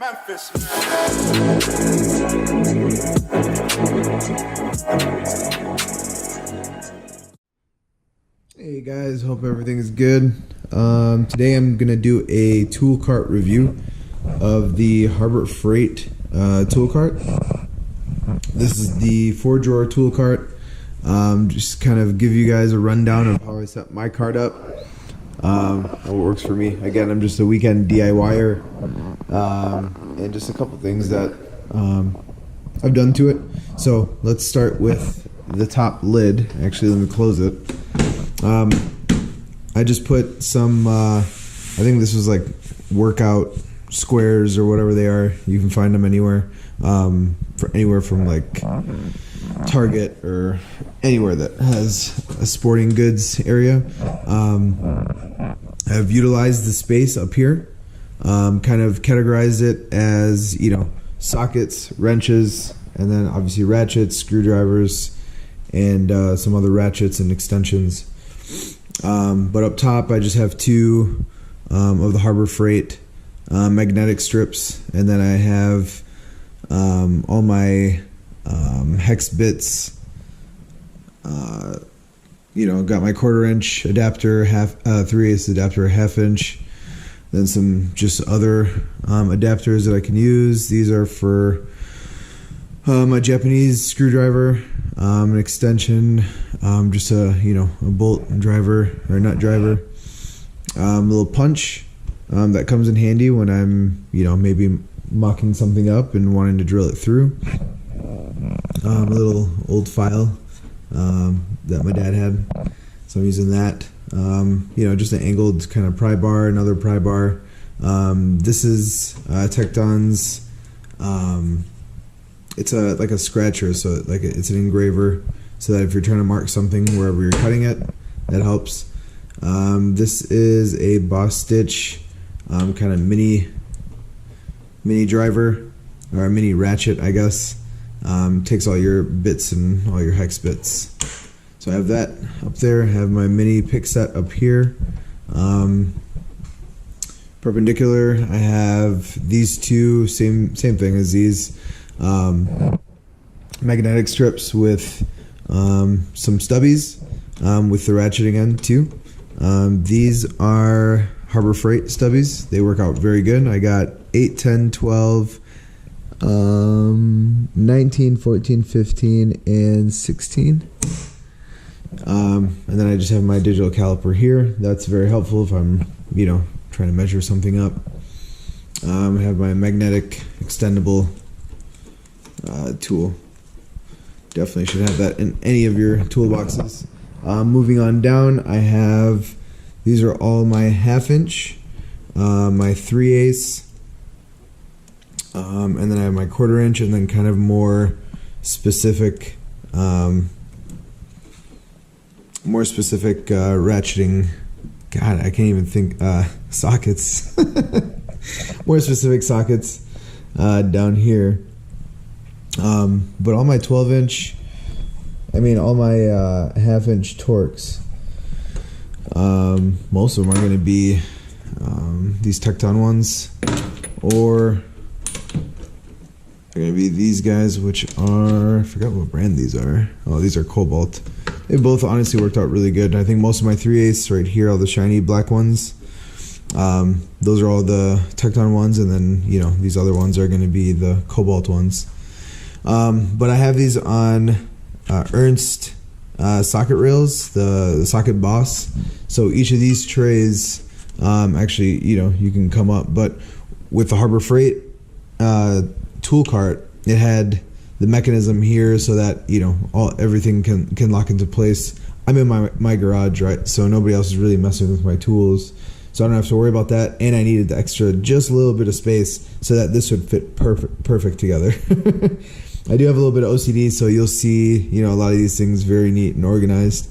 Memphis, Hey guys, hope everything is good. Today I'm going to do a Toolcart review of the Harbor Freight Toolcart. This is the 4-drawer Toolcart. Just kind of give you guys a rundown of how I set my cart up. How it works for me. Again, I'm just a weekend DIYer, and just a couple things that I've done to it. So let's start with the top lid. Actually, let me close it. I just put some, I think this was like workout squares or whatever they are. You can find them anywhere, for anywhere from like Target or anywhere that has a sporting goods area. I've utilized the space up here, kind of categorized it as, you know, sockets, wrenches, and then obviously ratchets, screwdrivers, and some other ratchets and extensions. But up top I just have two of the Harbor Freight magnetic strips, and then I have all my hex bits. You know, got my 1/4 inch adapter, 3/8 adapter, 1/2 inch, then some just other adapters that I can use. These are for my Japanese screwdriver, an extension, just a bolt driver or nut driver, a little punch that comes in handy when I'm maybe mucking something up and wanting to drill it through. A little old file that my dad had, so I'm using that. Just an angled kind of pry bar, another pry bar. This is Tecton's. It's like a scratcher, so like it's an engraver, so that if you're trying to mark something wherever you're cutting it, that helps. This is a Boss Stitch kind of mini driver, or a mini ratchet, I guess. Takes all your bits and all your hex bits. So I have that up there. I have my mini pick set up here. Perpendicular, I have these two, same thing as these. Magnetic strips with some stubbies with the ratcheting end too. These are Harbor Freight stubbies. They work out very good. I got 8, 10, 12, 19, 14, 15, and 16. And then I just have my digital caliper here. That's very helpful if I'm trying to measure something up. I have my magnetic extendable tool. Definitely should have that in any of your toolboxes. Moving on down, I have, these are all my 1/2 inch, my 3/8, and then I have my 1/4 inch, and then kind of more specific ratcheting. God, I can't even think. Sockets. More specific sockets down here. But all my 12 inch, all my 1/2 inch Torx, most of them are going to be these Tecton ones, or they're going to be these guys, which are, I forgot what brand these are. Oh, these are Cobalt. They both honestly worked out really good. I think most of my 3/8 right here, all the shiny black ones, those are all the Tecton ones, and then these other ones are going to be the Cobalt ones. But I have these on Ernst socket rails, the socket Boss. So each of these trays, actually, you can come up. But with the Harbor Freight Toolcart, it had the mechanism here so that everything can lock into place. I'm in my garage, right? So nobody else is really messing with my tools. So I don't have to worry about that, and I needed the extra, just a little bit of space so that this would fit perfect together. I do have a little bit of OCD, so you'll see, a lot of these things very neat and organized.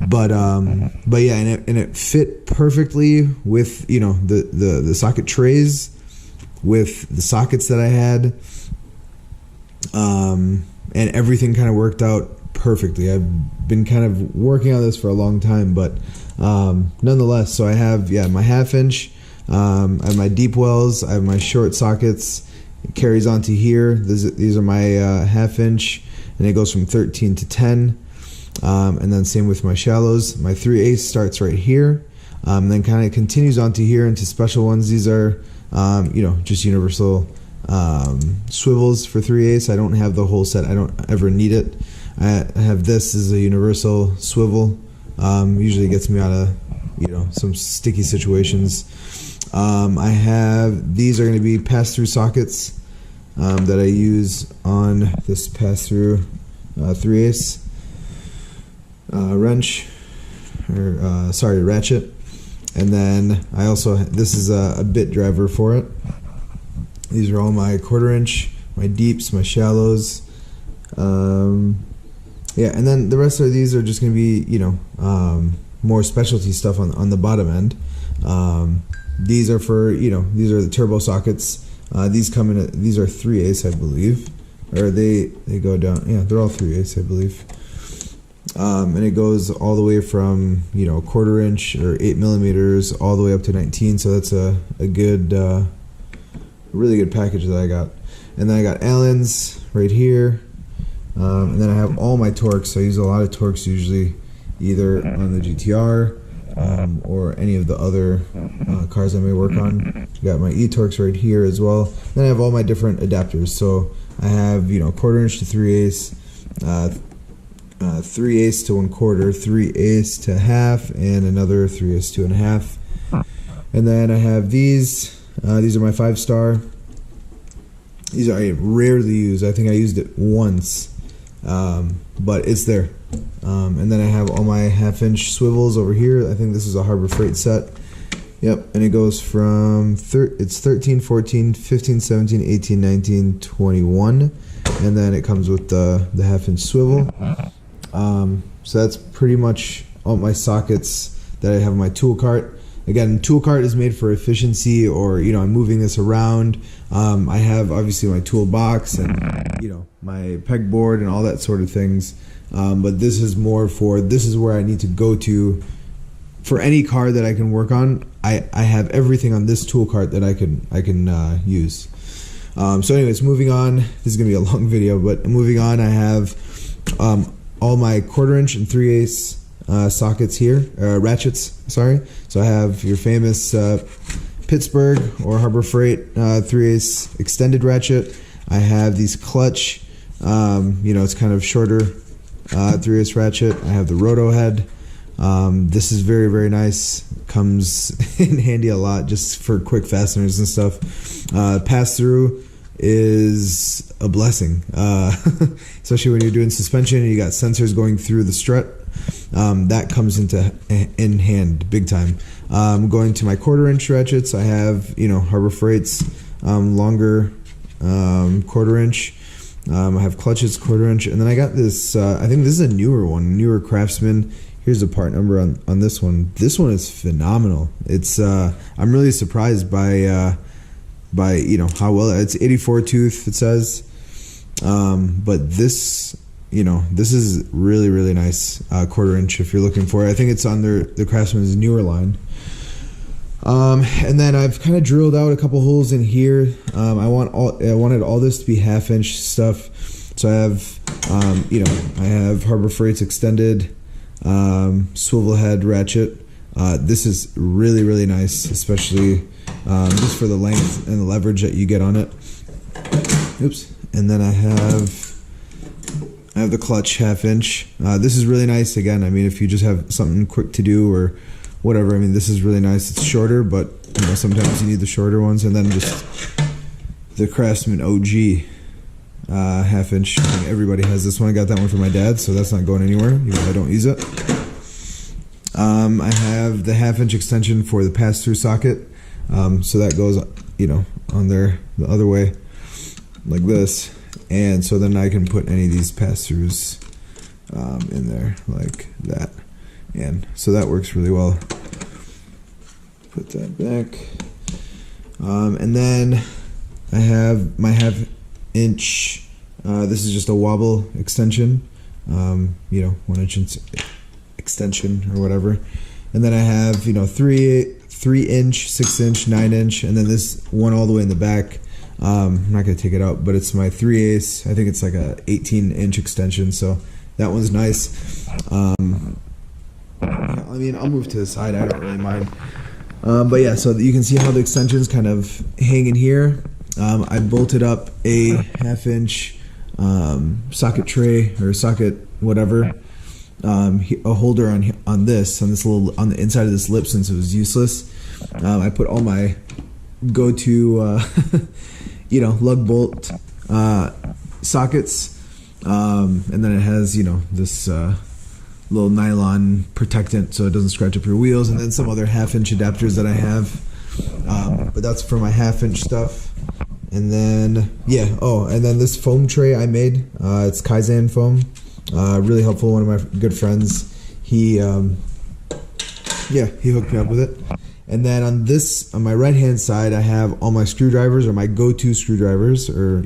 But yeah, and it fit perfectly with the socket trays, with the sockets that I had, and everything kind of worked out perfectly. I've been kind of working on this for a long time, but nonetheless, so I have my 1/2 inch I have my deep wells, I have my short sockets. It carries onto here. These are my half-inch, and it goes from 13 to 10. And then same with my shallows. My 3/8 starts right here, then kind of continues onto here into special ones. These are, just universal swivels for 3/8. I don't have the whole set. I don't ever need it. I have this as a universal swivel. Usually gets me out of, some sticky situations. These are going to be pass-through sockets that I use on this pass-through 3/8 wrench, or ratchet. And then I also, this is a bit driver for it. These are all my 1/4 inch, my deeps, my shallows. And then the rest of these are just going to be, more specialty stuff on the bottom end. These are for, these are the turbo sockets. These come in, these are 3/8, I believe. Or they go down, yeah, they're all 3/8, I believe. And it goes all the way from, 1/4 inch or 8 millimeters all the way up to 19. So that's a good, really good package that I got. And then I got Allen's right here. And then I have all my Torx. I use a lot of Torx usually, either on the GTR or any of the other cars I may work on. Got my E-Torx right here as well. Then I have all my different adapters. So I have 1/4 inch to 3/8, 3/8 to 1/4, 3/8 to half, and another 3/8 to 1/2. And then I have these. These are my 5-star. These I rarely use. I think I used it once, but it's there. And then I have all my 1/2-inch swivels over here. I think this is a Harbor Freight set. Yep, and it goes from it's 13, 14, 15, 17, 18, 19, 21, and then it comes with the 1/2-inch swivel. So that's pretty much all my sockets that I have in my tool cart. Again, tool cart is made for efficiency, or I'm moving this around. I have obviously my toolbox and my pegboard and all that sort of things. But this is more for, this is where I need to go to for any car that I can work on. I have everything on this tool cart that I can use. So anyways, moving on. This is gonna be a long video, but moving on, I have all my 1/4 inch and 3/8 sockets here, ratchets, sorry. So I have your famous Pittsburgh or Harbor Freight 3/8 extended ratchet. I have these clutch, it's kind of shorter 3/8 ratchet. I have the roto head. This is very, very nice. Comes in handy a lot just for quick fasteners and stuff. Pass through is a blessing, especially when you're doing suspension and you got sensors going through the strut. That comes in hand big time. Going to my 1/4 inch ratchets, I have Harbor Freight's longer 1/4 inch. I have clutches 1/4 inch, and then I got this. I think this is a newer one, newer Craftsman. Here's the part number on this one. This one is phenomenal. It's I'm really surprised by how well it's 84 tooth, it says. But this this is really, really nice 1/4 inch if you're looking for it. I think it's on the Craftsman's newer line. And then I've kind of drilled out a couple holes in here. I wanted all this to be 1/2 inch stuff. So I have I have Harbor Freight's extended swivel head ratchet. This is really, really nice, especially just for the length and the leverage that you get on it. Oops. And then I have the clutch 1/2 inch. This is really nice. Again, I mean, if you just have something quick to do or whatever, I mean, this is really nice. It's shorter, but sometimes you need the shorter ones. And then just the Craftsman OG 1/2 inch. I think everybody has this one. I got that one for my dad, so that's not going anywhere, even though I don't use it. I have the 1/2 inch extension for the pass-through socket. So that goes, on there the other way, like this. And so then I can put any of these pass-throughs in there, like that. And so that works really well. Put that back. And then I have my 1/2 inch. This is just a wobble extension, 1 inch extension or whatever. And then I have 3/8 3-inch, 6-inch, 9-inch, and then this one all the way in the back. I'm not gonna take it out, but it's my 3/8. I think it's like a 18-inch extension, so that one's nice. I mean, I'll move to the side. I don't really mind. But yeah, so you can see how the extensions kind of hang in here. I bolted up a 1/2-inch socket tray or socket whatever, a holder on this little on the inside of this lip since it was useless. I put all my go-to lug bolt sockets, and then it has this little nylon protectant so it doesn't scratch up your wheels, and then some other 1/2-inch adapters that I have, but that's for my 1/2-inch stuff. And then and then this foam tray I made, it's Kaizen foam, really helpful. One of my good friends, he hooked me up with it. And then on my right hand side, I have all my screwdrivers, or my go-to screwdrivers, or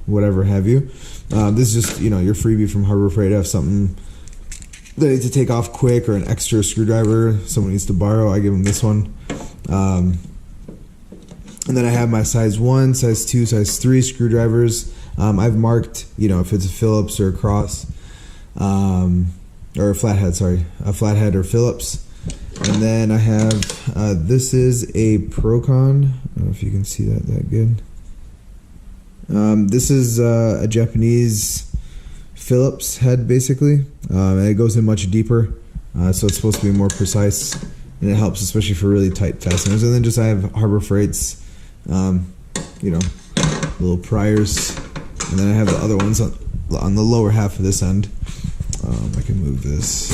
whatever have you. This is just your freebie from Harbor Freight. I have something that I need to take off quick, or an extra screwdriver someone needs to borrow, I give them this one. And then I have my size 1, size 2, size 3 screwdrivers. I've marked if it's a Phillips or a Cross, or a flathead, a flathead or Phillips. And then I have this is a Procon. I don't know if you can see that good. This is a Japanese Phillips head, basically, and it goes in much deeper, so it's supposed to be more precise, and it helps especially for really tight fasteners. And then I have Harbor Freight's little priers, and then I have the other ones on the lower half of this end. I can move this.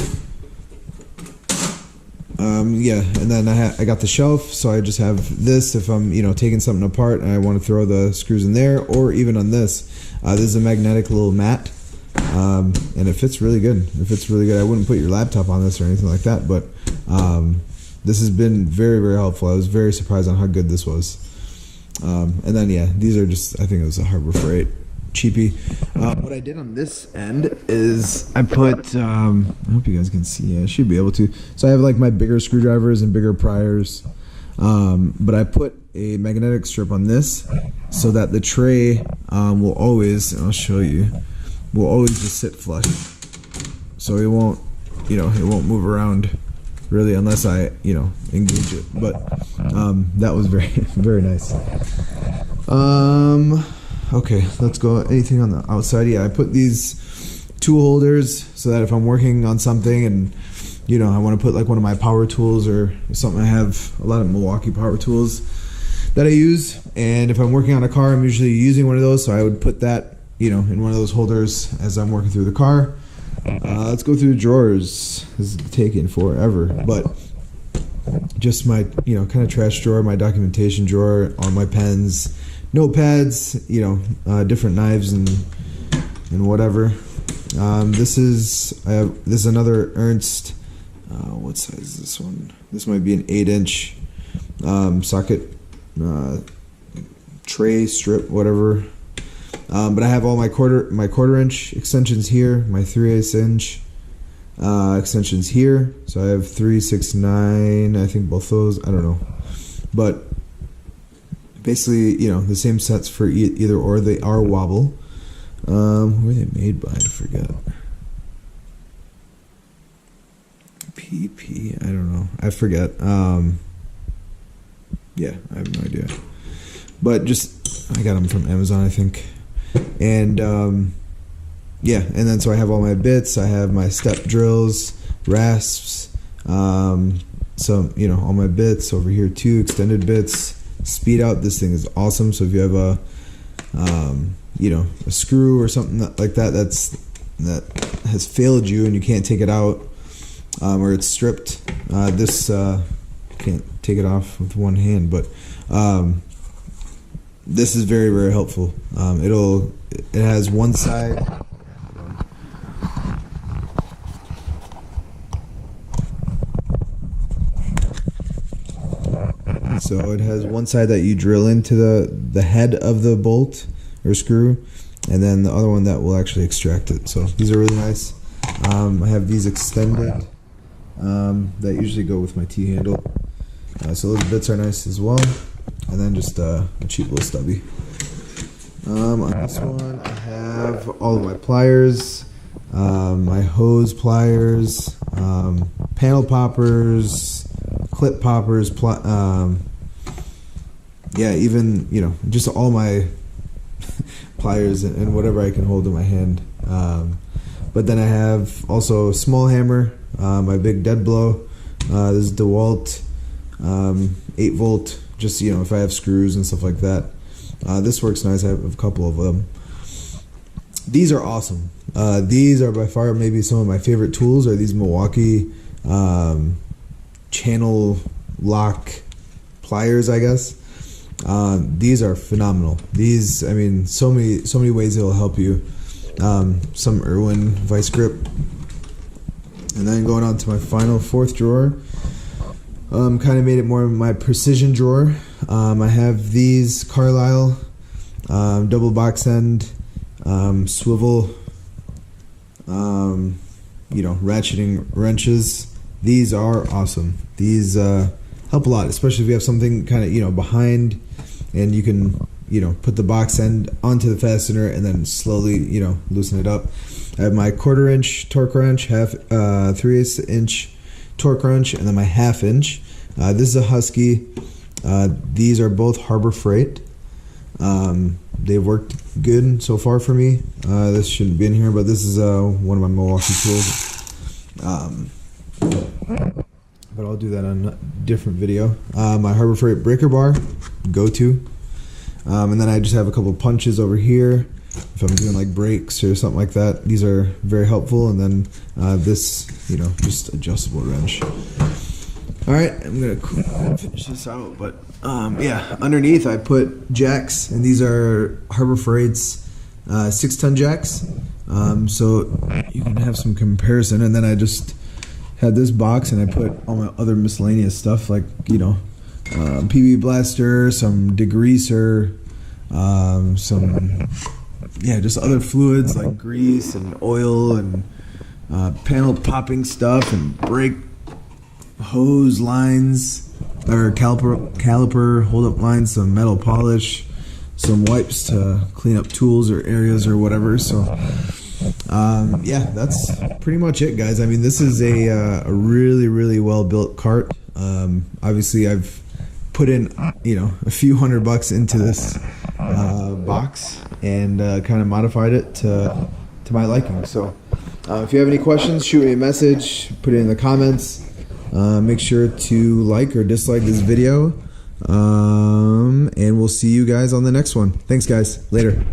And then I got the shelf, so I just have this if I'm taking something apart and I want to throw the screws in there, or even on this. This is a magnetic little mat, and it fits really good. I wouldn't put your laptop on this or anything like that, but this has been very, very helpful. I was very surprised on how good this was. And then these are just, I think it was a Harbor Freight cheapie. What I did on this end is I put, I hope you guys can see, I should be able to. So I have like my bigger screwdrivers and bigger pliers, but I put a magnetic strip on this so that the tray will always, and I'll show you, will always just sit flush. So it won't, it won't move around really unless I, engage it. But that was very, very nice. Okay, let's go. Anything on the outside? Yeah, I put these tool holders so that if I'm working on something and I want to put like one of my power tools or something. I have a lot of Milwaukee power tools that I use, and if I'm working on a car, I'm usually using one of those, so I would put that in one of those holders as I'm working through the car. Let's go through the drawers. This is taking forever, but just my kind of trash drawer, my documentation drawer, all my pens, notepads, different knives and whatever. This is another Ernst. What size is this one? This might be an 8-inch socket tray strip, whatever. But I have all my quarter-inch extensions here, my 3/8 inch extensions here. So I have 3, 6, 9. I think both those. I don't know, but basically, the same sets for either or. They are wobble. Who are they made by? I forget. PP. I don't know. I forget. Yeah, I have no idea. But I got them from Amazon, I think. And and then so I have all my bits. I have my step drills, rasps, some all my bits over here too, extended bits. Speed out. This thing is awesome. So if you have a a screw or something like that that has failed you and you can't take it out, or it's stripped, this can't take it off with one hand, but this is very, very helpful. It has one side. So it has one side that you drill into the head of the bolt or screw, and then the other one that will actually extract it. So these are really nice. I have these extended that usually go with my T-handle. So those bits are nice as well. And then just a cheap little stubby. On this one, I have all of my pliers, my hose pliers, panel poppers, clip poppers, yeah, even, you know, just all my pliers and whatever I can hold in my hand. But then I have also a small hammer, my big dead blow. This is DeWalt 8-volt, just, you know, if I have screws and stuff like that. This works nice. I have a couple of them. These are awesome. These are by far maybe some of my favorite tools, are these Milwaukee channel lock pliers, I guess. These are phenomenal. These, I mean, so many ways it'll help you. Some Irwin vice grip. And then going on to my final fourth drawer, kind of made it more of my precision drawer. I have these Carlisle double box end swivel, you know, ratcheting wrenches. These are awesome. These help a lot, especially if you have something kind of, you know, behind, and you can, you know, put the box end onto the fastener and then slowly, you know, loosen it up. I have my 1/4 inch torque wrench, 3/8 inch torque wrench, and then my 1/2 inch. This is a Husky. These are both Harbor Freight. They've worked good so far for me. This shouldn't be in here, but this is one of my Milwaukee tools. But I'll do that on a different video. My Harbor Freight breaker bar, go-to. And then I just have a couple punches over here if I'm doing like brakes or something like that. These are very helpful. And then this, you know, just adjustable wrench. All right, I'm gonna finish this out, but yeah, underneath I put jacks, and these are Harbor Freight's 6-ton jacks, so you can have some comparison. And then I just had this box, and I put all my other miscellaneous stuff, like, you know, PB blaster, some degreaser, some, yeah, just other fluids like grease and oil and panel popping stuff and brake hose lines, or caliper hold-up lines, some metal polish, some wipes to clean up tools or areas or whatever. So yeah, that's pretty much it, guys. I mean, this is a really well built cart. Obviously I've put in, you know, a few $100 into this box, and kind of modified it to my liking. So if you have any questions, shoot me a message, put it in the comments. Make sure to like or dislike this video, and we'll see you guys on the next one. Thanks, guys. Later.